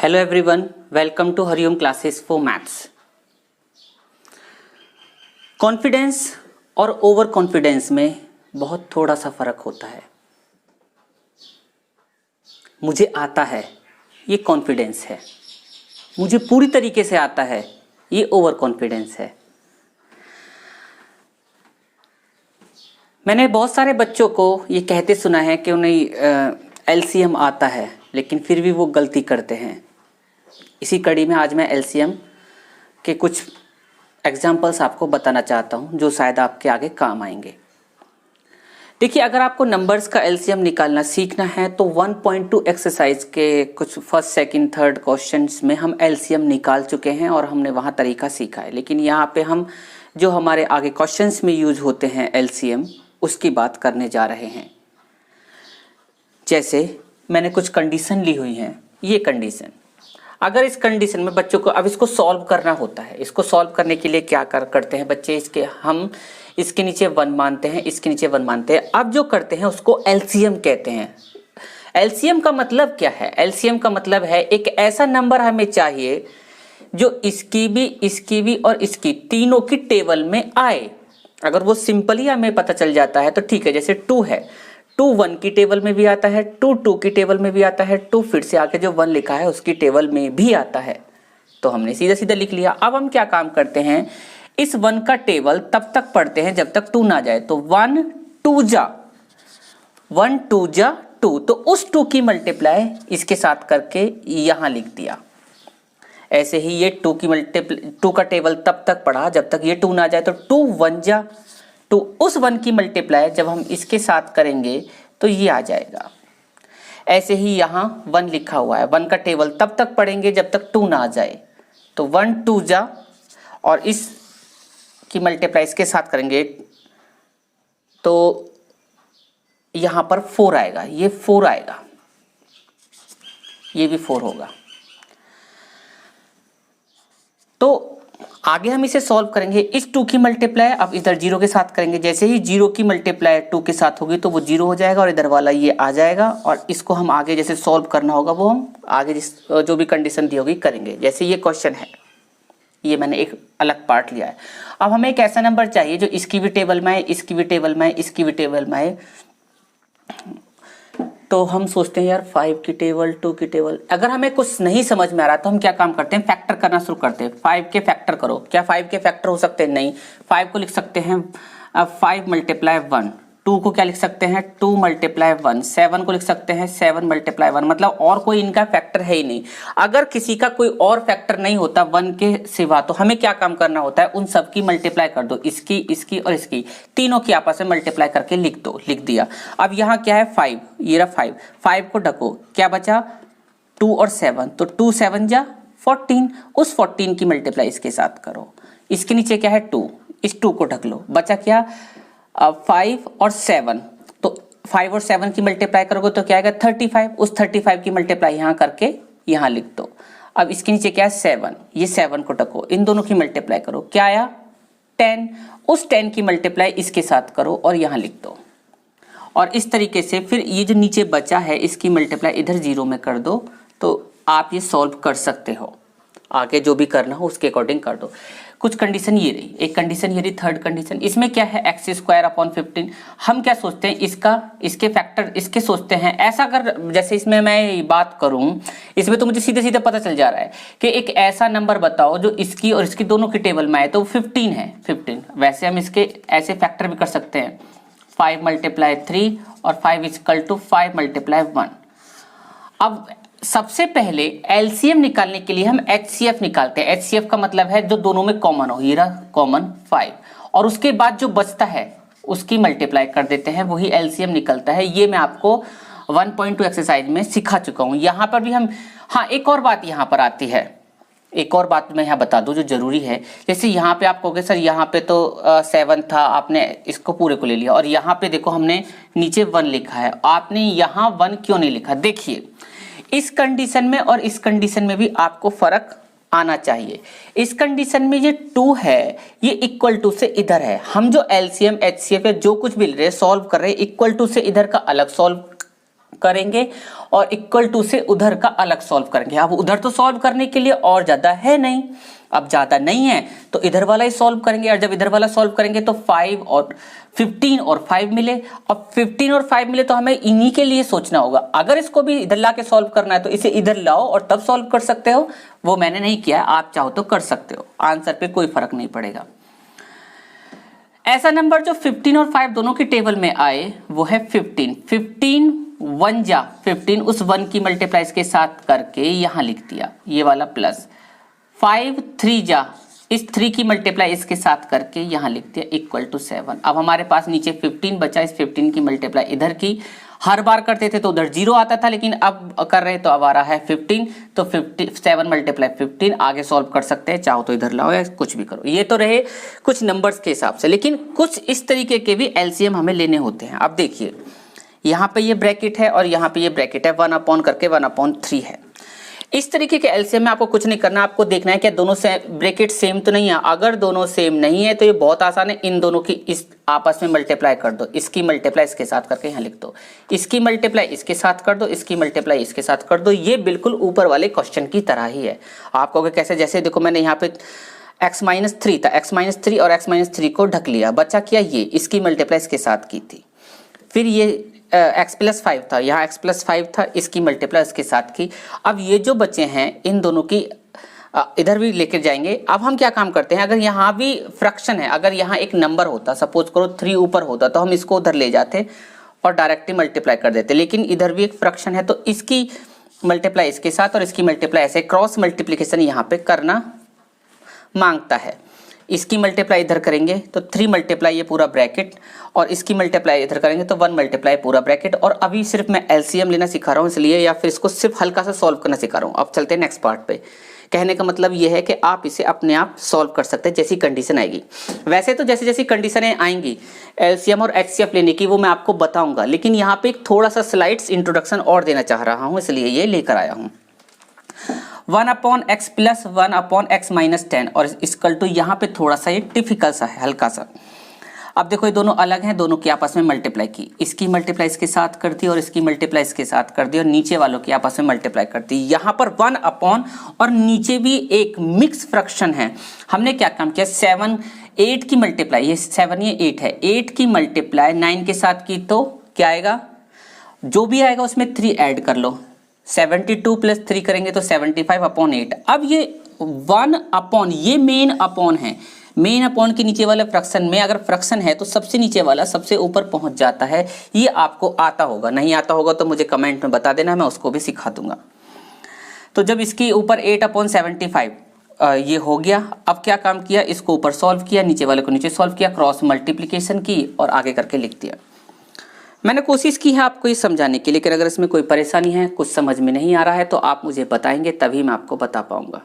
Hello everyone, welcome to Hariom classes for maths. Confidence और over confidence में बहुत थोड़ा सा फर्क होता है। मुझे आता है, ये कॉन्फिडेंस है। मुझे पूरी तरीके से आता है, ये ओवर कॉन्फिडेंस है। मैंने बहुत सारे बच्चों को ये कहते सुना है कि उन्हें एलसीएम आता है, लेकिन फिर भी वो गलती करते हैं। इसी कड़ी में आज मैं एलसीएम के कुछ एग्जाम्पल्स आपको बताना चाहता हूँ जो शायद आपके आगे काम आएंगे। देखिए, अगर आपको नंबर्स का एलसीएम निकालना सीखना है तो 1.2 एक्सरसाइज के कुछ फर्स्ट सेकंड थर्ड क्वेश्चंस में हम एलसीएम निकाल चुके हैं और हमने वहाँ तरीका सीखा है। लेकिन यहाँ पे हम जो हमारे आगे क्वेश्चंस में यूज होते हैं एलसीएम, उसकी बात करने जा रहे हैं। जैसे मैंने कुछ कंडीशन ली हुई हैं। ये कंडीशन, अगर इस कंडीशन में बच्चों को अब इसको सॉल्व करना होता है, इसको सॉल्व करने के लिए क्या करते हैं बच्चे, हम इसके नीचे 1 मानते हैं, इसके नीचे 1 मानते हैं। अब जो करते हैं उसको एलसीएम कहते हैं। एलसीएम का मतलब क्या है? एलसीएम का मतलब है एक ऐसा नंबर हमें चाहिए जो इसकी भी और इसकी तीनों की टेबल में आए। अगर वो सिंपली हमें पता चल जाता है तो ठीक है। जैसे 2 है, 2 1 की टेबल में भी आता है, 2 2 की टेबल में भी आता है, 2 फिर से आके जो 1 लिखा है उसकी टेबल में भी आता है, तो हमने सीधा सीधा लिख लिया। अब हम क्या काम करते हैं, इस 1 का टेबल तब तक पढ़ते हैं जब तक 2 ना जाए। तो 1 2 जा 2, तो उस 2 की मल्टीप्लाई इसके साथ करके यहाँ लिख दिया। ऐसे ही ये 2 का टेबल तब तक पढ़ा जब तक ये 2 ना जाए। तो 2 1 जा 2, उस 1 की मल्टीप्लाई जब हम इसके साथ करेंगे तो ये आ जाएगा। ऐसे ही यहाँ 1 लिखा हुआ है, 1 का टेबल तब तक पढ़ेंगे जब तक 2 ना आ जाए। तो 1 2 जा और इस की मल्टीप्लाई इसके साथ करेंगे तो यहाँ पर 4 आएगा, ये 4 आएगा, ये भी 4 होगा। तो आगे हम इसे सॉल्व करेंगे। इस 2 की मल्टीप्लाई अब इधर 0 के साथ करेंगे। जैसे ही 0 की मल्टीप्लाई 2 के साथ होगी तो वो 0 हो जाएगा और इधर वाला ये आ जाएगा। और इसको हम आगे जैसे सॉल्व करना होगा वो हम आगे जो भी कंडीशन दी होगी करेंगे। जैसे ये क्वेश्चन है, ये मैंने एक अलग पार्ट लिया है। अब हमें एक ऐसा नंबर चाहिए जो इसकी भी टेबल में आए, इसकी भी टेबल में आए, इसकी भी टेबल में आए। तो हम सोचते हैं यार 5 की टेबल, 2 की टेबल। अगर हमें कुछ नहीं समझ में आ रहा तो हम क्या काम करते हैं, फैक्टर करना शुरू करते हैं। 5 के फैक्टर करो। क्या 5 के फैक्टर हो सकते हैं? नहीं। 5 को लिख सकते हैं 5 मल्टीप्लाई 1। 2 को क्या लिख सकते हैं, 2 मल्टीप्लाई 1। 7 को लिख सकते हैं 7 मल्टीप्लाई 1। मतलब और कोई इनका फैक्टर है ही नहीं। अगर किसी का कोई और फैक्टर नहीं होता 1 के सिवा तो हमें क्या काम करना होता है, उन सब की मल्टीप्लाई कर दो, इसकी और इसकी, तीनों की आपस में मल्टीप्लाई करके लिख दो। लिख दिया। अब यहाँ क्या है 5, ये रहा 5 को ढको, क्या बचा 2 और 7। तो 2 7 जा 14, उस 14 की मल्टीप्लाई इसके साथ करो। इसके नीचे क्या है 2, इस 2 को ढक लो, बचा क्या 5 और 7। तो 5 और 7 की मल्टीप्लाई करोगे तो क्या आएगा 35, उस 35 की मल्टीप्लाई यहाँ करके यहाँ लिख दो। अब इसके नीचे क्या है 7, ये 7 को टको, इन दोनों की मल्टीप्लाई करो, क्या आया 10, उस 10 की मल्टीप्लाई इसके साथ करो और यहाँ लिख दो। और इस तरीके से फिर ये जो नीचे बचा है इसकी मल्टीप्लाई इधर 0 में कर दो। तो आप ये सॉल्व कर सकते हो, आगे जो भी करना हो उसके अकॉर्डिंग कर दो। कुछ कंडीशन ये रही, एक कंडीशन ये रही, थर्ड कंडीशन। इसमें क्या है x² / 15। हम क्या सोचते हैं, इसके फैक्टर इसके सोचते हैं। ऐसा अगर जैसे इसमें मैं बात करूं, इसमें तो मुझे सीधे सीधे पता चल जा रहा है कि एक ऐसा नंबर बताओ जो इसकी और इसकी दोनों की टेबल में आए। तो 15 है, 15। वैसे हम इसके ऐसे फैक्टर भी कर सकते हैं, 5 मल्टीप्लाई 3 और 5 = 5 मल्टीप्लाई 1। अब सबसे पहले एलसीएम निकालने के लिए हम एचसीएफ निकालते हैं। एचसीएफ का मतलब है जो दोनों में कॉमन हो, ये रहा कॉमन 5, और उसके बाद जो बचता है उसकी मल्टीप्लाई कर देते हैं, वही एलसीएम निकलता है। ये मैं आपको 1.2 एक्सरसाइज में सिखा चुका हूँ। यहाँ पर भी हम, हाँ एक और बात यहाँ पर आती है, एक और बात मैं यहाँ बता दूँ जो जरूरी है। जैसे यहाँ पे आप कहोगे सर यहाँ पे तो 7 था, आपने इसको पूरे को ले लिया, और यहाँ पे देखो हमने नीचे 1 लिखा है, आपने यहाँ 1 क्यों नहीं लिखा? देखिए, इस कंडीशन में और इस कंडीशन में भी आपको फर्क आना चाहिए। इस कंडीशन में ये 2 है, ये इक्वल टू से इधर है। हम जो एलसीएम एचसीएफ या जो कुछ भी ले रहे सॉल्व कर रहे हैं, इक्वल टू से इधर का अलग सॉल्व करेंगे और इक्वल टू से उधर का अलग सॉल्व करेंगे। अब उधर तो सॉल्व करने के लिए और ज्यादा है नहीं, अब ज्यादा नहीं है तो इधर वाला ही सॉल्व करेंगे, और जब इधर वाला सॉल्व करेंगे तो 5 और 15 और 5 मिले। अब 15 और 5 मिले तो हमें इन्हीं के लिए सोचना होगा। अगर इसको भी इधर ला के सॉल्व करना है तो इसे इधर लाओ और तब सॉल्व कर सकते हो, वो मैंने नहीं किया, आप चाहो तो कर सकते हो, आंसर पे कोई फर्क नहीं पड़ेगा। ऐसा नंबर जो 15 और 5 दोनों की टेबल में आए वो है 15। 15 1 जा 15, उस 1 की मल्टीप्लाई इसके साथ करके यहां लिख दिया ये वाला प्लस। 5 3 जा, इस 3 की मल्टीप्लाई इसके साथ करके यहां लिख दिया इक्वल टू 7। अब हमारे पास नीचे 15 बचा, इस 15 की मल्टीप्लाई इधर की। हर बार करते थे तो उधर 0 आता था, लेकिन अब कर रहे तो अब आ रहा है 15, तो 7 मल्टीप्लाई 15 आगे सॉल्व कर सकते हैं, चाहो तो इधर लाओ या कुछ भी करो। ये तो रहे कुछ नंबर्स के हिसाब से, लेकिन कुछ इस तरीके के भी एलसीएम हमें लेने होते हैं। अब देखिए यहाँ पे ये ब्रैकेट है और यहाँ पे ये ब्रैकेट है, 1 करके 1/3 है। इस तरीके के एलसीएम में आपको कुछ नहीं करना, आपको देखना है कि दोनों से ब्रैकेट सेम तो नहीं है। अगर दोनों सेम नहीं है तो ये बहुत आसान है, इन दोनों की इस आपस में मल्टीप्लाई कर दो, इसकी मल्टीप्लाई इसके साथ करके यहाँ लिख दो, इसकी मल्टीप्लाई इसके साथ कर दो, इसकी मल्टीप्लाई इसके साथ कर दो। ये बिल्कुल ऊपर वाले क्वेश्चन की तरह ही है। आप कहोगे कैसे, जैसे देखो मैंने यहाँ पे x-3 था, x-3 और x-3 को ढक लिया, बच्चा किया ये, इसकी मल्टीप्लाई इसके साथ की थी। फिर ये x+5 था, यहाँ x+5 था, इसकी मल्टीप्लाई इसके साथ की। अब ये जो बच्चे हैं इन दोनों की इधर भी लेकर जाएंगे। अब हम क्या काम करते हैं, अगर यहाँ भी फ्रैक्शन है, अगर यहाँ एक नंबर होता, सपोज करो 3 ऊपर होता, तो हम इसको उधर ले जाते और डायरेक्टली मल्टीप्लाई कर देते, लेकिन इधर भी एक फ्रैक्शन है तो इसकी मल्टीप्लाई इसके साथ और इसकी मल्टीप्लाई ऐसे क्रॉस मल्टीप्लिकेशन यहाँ पे करना मांगता है। इसकी मल्टीप्लाई इधर करेंगे तो 3 मल्टीप्लाई ये पूरा ब्रैकेट, और इसकी मल्टीप्लाई इधर करेंगे तो 1 मल्टीप्लाई पूरा ब्रैकेट। और अभी सिर्फ मैं एलसीएम लेना सिखा रहा हूँ इसलिए, या फिर इसको सिर्फ हल्का सा सॉल्व करना सिखा रहा हूँ। अब चलते हैं नेक्स्ट पार्ट पे। कहने का मतलब ये है कि आप इसे अपने आप सॉल्व कर सकते हैं जैसी कंडीशन आएगी। वैसे तो जैसी जैसी कंडीशनें आएंगी एलसीएम और एचसीएफ लेने की वो मैं आपको बताऊंगा, लेकिन यहाँ पे एक थोड़ा सा स्लाइड्स इंट्रोडक्शन और देना चाह रहा हूँ, इसलिए ये लेकर आया हूँ। 1/x + 1/x-10 और इक्वल टू यहाँ पे थोड़ा सा ये डिफिकल्ट सा है, हल्का सा। अब देखो ये दोनों अलग हैं, दोनों की आपस में मल्टीप्लाई की, इसकी मल्टीप्लाई इसके साथ कर दी और इसकी मल्टीप्लाई इसके साथ कर दी, और नीचे वालों की आपस में मल्टीप्लाई कर दी। यहाँ पर 1/, और नीचे भी एक मिक्स फ्रैक्शन है। हमने क्या काम किया, 7 8 की मल्टीप्लाई, ये 7 ये 8 है, 8 की मल्टीप्लाई 9 के साथ की तो क्या आएगा, जो भी आएगा उसमें 3 ऐड कर लो, 72 + 3 करेंगे तो 75/8। अब ये 1/, ये मेन अपॉन है, मेन अपॉन के नीचे वाले फ्रैक्शन में अगर फ्रैक्शन है तो सबसे नीचे वाला सबसे ऊपर पहुंच जाता है। ये आपको आता होगा, नहीं आता होगा तो मुझे कमेंट में बता देना, मैं उसको भी सिखा दूंगा। तो जब इसके ऊपर 8/75 ये हो गया, अब क्या काम किया, इसको ऊपर सॉल्व किया, नीचे वाले को नीचे सॉल्व किया, क्रॉस मल्टीप्लीकेशन की और आगे करके लिख दिया। मैंने कोशिश की है आपको ये समझाने की, लेकिन अगर इसमें कोई परेशानी है, कुछ समझ में नहीं आ रहा है तो आप मुझे बताएंगे, तभी मैं आपको बता पाऊंगा।